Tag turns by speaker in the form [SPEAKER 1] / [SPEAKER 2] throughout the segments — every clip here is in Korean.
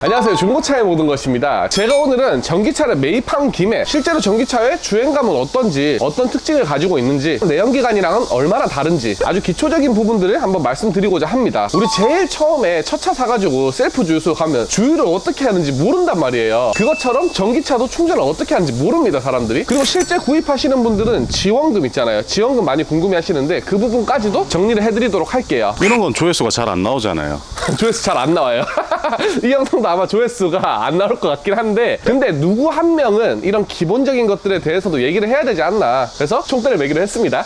[SPEAKER 1] 안녕하세요, 중고차의 모든 것입니다. 제가 오늘은 전기차를 매입한 김에 실제로 전기차의 주행감은 어떤지, 어떤 특징을 가지고 있는지, 내연기관이랑은 얼마나 다른지 아주 기초적인 부분들을 한번 말씀드리고자 합니다. 우리 제일 처음에 첫 차 사가지고 셀프 주유소 가면 주유를 어떻게 하는지 모른단 말이에요. 그것처럼 전기차도 충전을 어떻게 하는지 모릅니다, 사람들이. 그리고 실제 구입하시는 분들은 지원금 있잖아요. 지원금 많이 궁금해 하시는데 그 부분까지도 정리를 해드리도록 할게요.
[SPEAKER 2] 이런 건 조회수가 잘 안 나오잖아요.
[SPEAKER 1] 조회수 잘 안 나와요. 이 영상도 아마 조회수가 안 나올 것 같긴 한데, 근데 누구 한 명은 이런 기본적인 것들에 대해서도 얘기를 해야 되지 않나, 그래서 총대를 매기로 했습니다.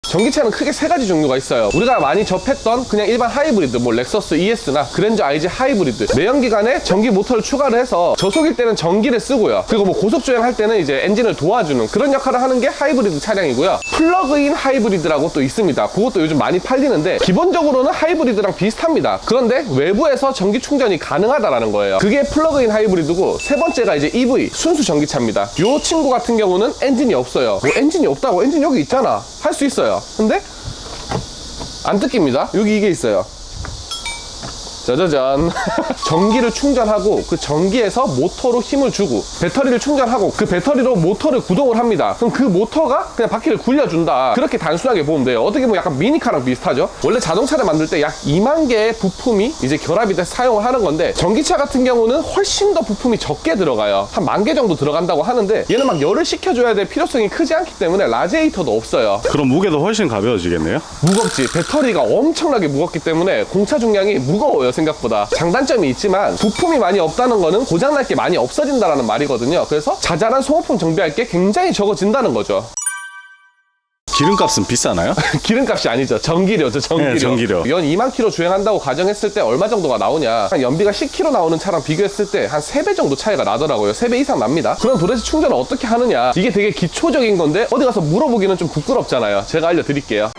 [SPEAKER 1] 전기차는 크게 세 가지 종류가 있어요. 우리가 많이 접했던 그냥 일반 하이브리드, 뭐 렉서스 ES나 그랜저 IG 하이브리드, 내연기관에 전기 모터를 추가를 해서 저속일 때는 전기를 쓰고요. 그리고 뭐 고속주행 할 때는 이제 엔진을 도와주는 그런 역할을 하는 게 하이브리드 차량이고요. 플러그인 하이브리드라고 또 있습니다. 그것도 요즘 많이 팔리는데 기본적으로는 하이브리드랑 비슷합니다. 그런데 외부에서 전기 충전이 가능하다라는 거예요. 그게 플러그인 하이브리드고, 세 번째가 이제 EV, 순수 전기차입니다. 요 친구 같은 경우는 엔진이 없어요. 뭐 엔진이 없다고? 엔진 여기 있잖아. 할 수 있어요. 근데 안 뜯깁니다. 여기 이게 있어요. 짜자잔. 전기를 충전하고 그 전기에서 모터로 힘을 주고, 배터리를 충전하고 그 배터리로 모터를 구동을 합니다. 그럼 그 모터가 그냥 바퀴를 굴려준다. 그렇게 단순하게 보면 돼요. 어떻게 보면 약간 미니카랑 비슷하죠. 원래 자동차를 만들 때 약 2만 개의 부품이 이제 결합이 돼서 사용을 하는 건데, 전기차 같은 경우는 훨씬 더 부품이 적게 들어가요. 한 10,000개 정도 들어간다고 하는데, 얘는 막 열을 식혀줘야 될 필요성이 크지 않기 때문에 라지에이터도 없어요.
[SPEAKER 2] 그럼 무게도 훨씬 가벼워지겠네요?
[SPEAKER 1] 무겁지. 배터리가 엄청나게 무겁기 때문에 공차 중량이 무거워요, 생각보다. 장단점이 있지만 부품이 많이 없다는 거는 고장날 게 많이 없어진다라는 말이거든요. 그래서 자잘한 소모품 정비할 게 굉장히 적어진다는 거죠.
[SPEAKER 2] 기름값은 비싸나요?
[SPEAKER 1] 기름값이 아니죠. 전기료죠, 전기료.
[SPEAKER 2] 네, 전기료.
[SPEAKER 1] 연 2만 킬로 주행한다고 가정했을 때 얼마 정도가 나오냐. 한 연비가 10km 나오는 차랑 비교했을 때 한 3배 정도 차이가 나더라고요. 3배 이상 납니다. 그럼 도대체 충전을 어떻게 하느냐. 이게 되게 기초적인 건데 어디 가서 물어보기는 좀 부끄럽잖아요. 제가 알려드릴게요.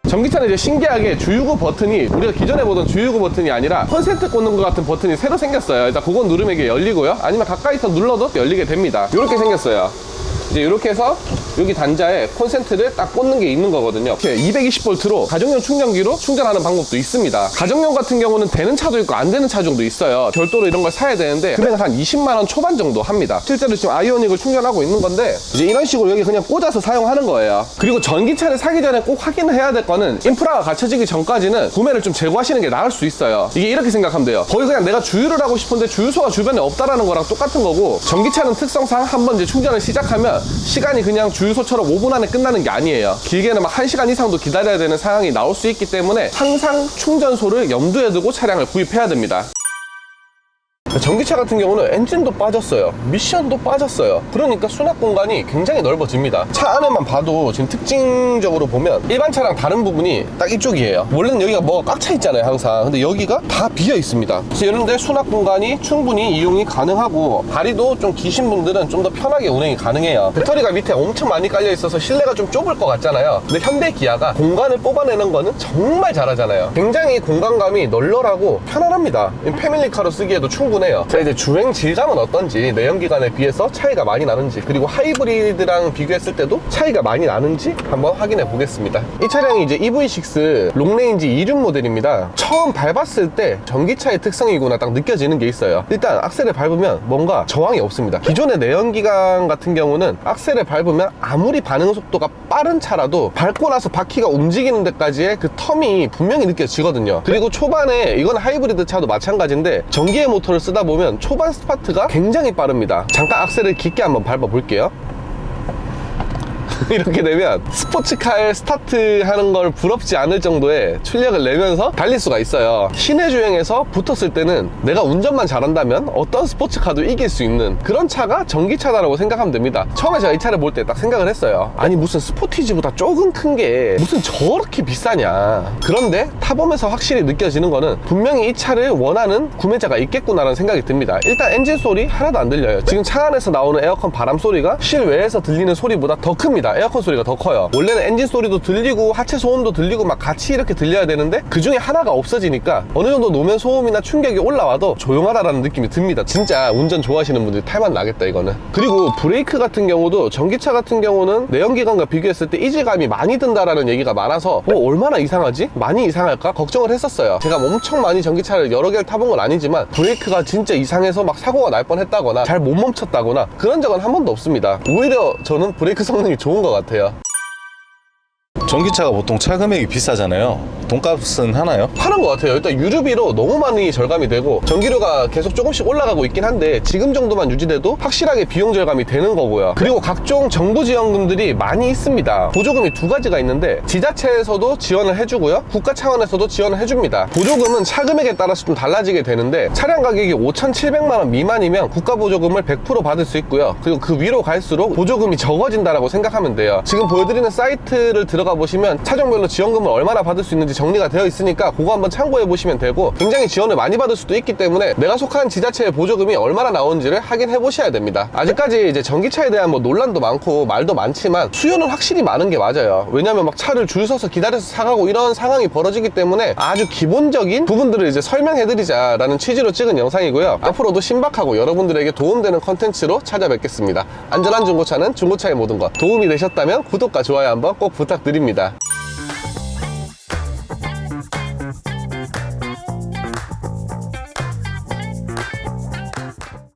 [SPEAKER 1] 전기차는 이제 신기하게 주유구 버튼이 우리가 기존에 보던 주유구 버튼이 아니라 콘센트 꽂는 것 같은 버튼이 새로 생겼어요. 일단 그건 누르면 이게 열리고요. 아니면 가까이서 눌러도 열리게 됩니다. 이렇게 생겼어요. 이제 이렇게 해서 여기 단자에 콘센트를 딱 꽂는 게 있는 거거든요. 이렇게 220V로 가정용 충전기로 충전하는 방법도 있습니다. 가정용 같은 경우는 되는 차도 있고 안 되는 차종도 있어요. 별도로 이런 걸 사야 되는데 금액은 한 20만 원 초반 정도 합니다. 실제로 지금 아이오닉을 충전하고 있는 건데, 이제 이런 식으로 여기 그냥 꽂아서 사용하는 거예요. 그리고 전기차를 사기 전에 꼭 확인을 해야 될 거는, 인프라가 갖춰지기 전까지는 구매를 좀 재고하시는 게 나을 수 있어요. 이게 이렇게 생각하면 돼요. 거의 그냥 내가 주유를 하고 싶은데 주유소가 주변에 없다라는 거랑 똑같은 거고, 전기차는 특성상 한번 이제 충전을 시작하면 시간이 그냥 주유소처럼 5분 안에 끝나는 게 아니에요. 길게는 막 1시간 이상도 기다려야 되는 상황이 나올 수 있기 때문에 항상 충전소를 염두에 두고 차량을 구입해야 됩니다. 전기차 같은 경우는 엔진도 빠졌어요. 미션도 빠졌어요. 그러니까 수납 공간이 굉장히 넓어집니다. 차 안에만 봐도 지금 특징적으로 보면 일반 차랑 다른 부분이 딱 이쪽이에요. 원래는 여기가 뭐가 꽉 차 있잖아요, 항상. 근데 여기가 다 비어 있습니다. 그래서 이런데 수납 공간이 충분히 이용이 가능하고, 다리도 좀 기신 분들은 좀 더 편하게 운행이 가능해요. 배터리가 밑에 엄청 많이 깔려 있어서 실내가 좀 좁을 것 같잖아요. 근데 현대 기아가 공간을 뽑아내는 거는 정말 잘하잖아요. 굉장히 공간감이 널널하고 편안합니다. 패밀리카로 쓰기에도 충분해요. 자, 이제 주행 질감은 어떤지, 내연기관에 비해서 차이가 많이 나는지, 그리고 하이브리드랑 비교했을 때도 차이가 많이 나는지 한번 확인해 보겠습니다. 이 차량이 이제 EV6 롱레인지 2륜 모델입니다. 처음 밟았을 때 전기차의 특성이구나 딱 느껴지는 게 있어요. 일단 악셀을 밟으면 뭔가 저항이 없습니다. 기존의 내연기관 같은 경우는 악셀을 밟으면 아무리 반응 속도가 빠른 차라도 밟고 나서 바퀴가 움직이는 데까지의 그 텀이 분명히 느껴지거든요. 그리고 초반에, 이건 하이브리드 차도 마찬가지인데, 전기의 모터를 쓰다 보면 초반 스타트가 굉장히 빠릅니다. 잠깐 악셀을 깊게 한번 밟아 볼게요. 이렇게 되면 스포츠카에 스타트하는 걸 부럽지 않을 정도의 출력을 내면서 달릴 수가 있어요. 시내 주행에서 붙었을 때는 내가 운전만 잘한다면 어떤 스포츠카도 이길 수 있는 그런 차가 전기차다라고 생각하면 됩니다. 처음에 제가 이 차를 볼 때 딱 생각을 했어요. 아니, 무슨 스포티지보다 조금 큰 게 무슨 저렇게 비싸냐. 그런데 타보면서 확실히 느껴지는 거는 분명히 이 차를 원하는 구매자가 있겠구나라는 생각이 듭니다. 일단 엔진 소리 하나도 안 들려요. 지금 차 안에서 나오는 에어컨 바람 소리가 실외에서 들리는 소리보다 더 큽니다. 큽니다. 에어컨 소리가 더 커요. 원래는 엔진 소리도 들리고 하체 소음도 들리고 막 같이 이렇게 들려야 되는데 그 중에 하나가 없어지니까 어느 정도 노면 소음이나 충격이 올라와도 조용하다라는 느낌이 듭니다. 진짜 운전 좋아하시는 분들이 탈만 나겠다 이거는. 그리고 브레이크 같은 경우도 전기차 같은 경우는 내연기관과 비교했을 때 이질감이 많이 든다라는 얘기가 많아서 얼마나 이상하지? 많이 이상할까? 걱정을 했었어요. 제가 엄청 많이 전기차를 여러 개를 타본 건 아니지만 브레이크가 진짜 이상해서 막 사고가 날 뻔했다거나 잘 못 멈췄다거나 그런 적은 한 번도 없습니다. 오히려 저는 브레이크 성능이 좋은 것 같아요.
[SPEAKER 2] 전기차가 보통 차 금액이 비싸잖아요. 돈값은 하나요?
[SPEAKER 1] 하는 것 같아요. 일단 유류비로 너무 많이 절감이 되고 전기료가 계속 조금씩 올라가고 있긴 한데 지금 정도만 유지돼도 확실하게 비용 절감이 되는 거고요. 그리고 각종 정부 지원금들이 많이 있습니다. 보조금이 두 가지가 있는데 지자체에서도 지원을 해주고요, 국가 차원에서도 지원을 해줍니다. 보조금은 차 금액에 따라서 좀 달라지게 되는데 차량 가격이 5,700만 원 미만이면 국가 보조금을 100% 받을 수 있고요. 그리고 그 위로 갈수록 보조금이 적어진다라고 생각하면 돼요. 지금 보여드리는 사이트를 들어가 보시면 차종별로 지원금을 얼마나 받을 수 있는지 정리가 되어 있으니까 그거 한번 참고해 보시면 되고, 굉장히 지원을 많이 받을 수도 있기 때문에 내가 속한 지자체의 보조금이 얼마나 나오는지를 확인해 보셔야 됩니다. 아직까지 이제 전기차에 대한 뭐 논란도 많고 말도 많지만 수요는 확실히 많은 게 맞아요. 왜냐면 막 차를 줄 서서 기다려서 사가고 이런 상황이 벌어지기 때문에 아주 기본적인 부분들을 이제 설명해 드리자라는 취지로 찍은 영상이고요. 앞으로도 신박하고 여러분들에게 도움되는 컨텐츠로 찾아뵙겠습니다. 안전한 중고차는 중고차의 모든 것. 도움이 되셨다면 구독과 좋아요 한번 꼭 부탁드립니다.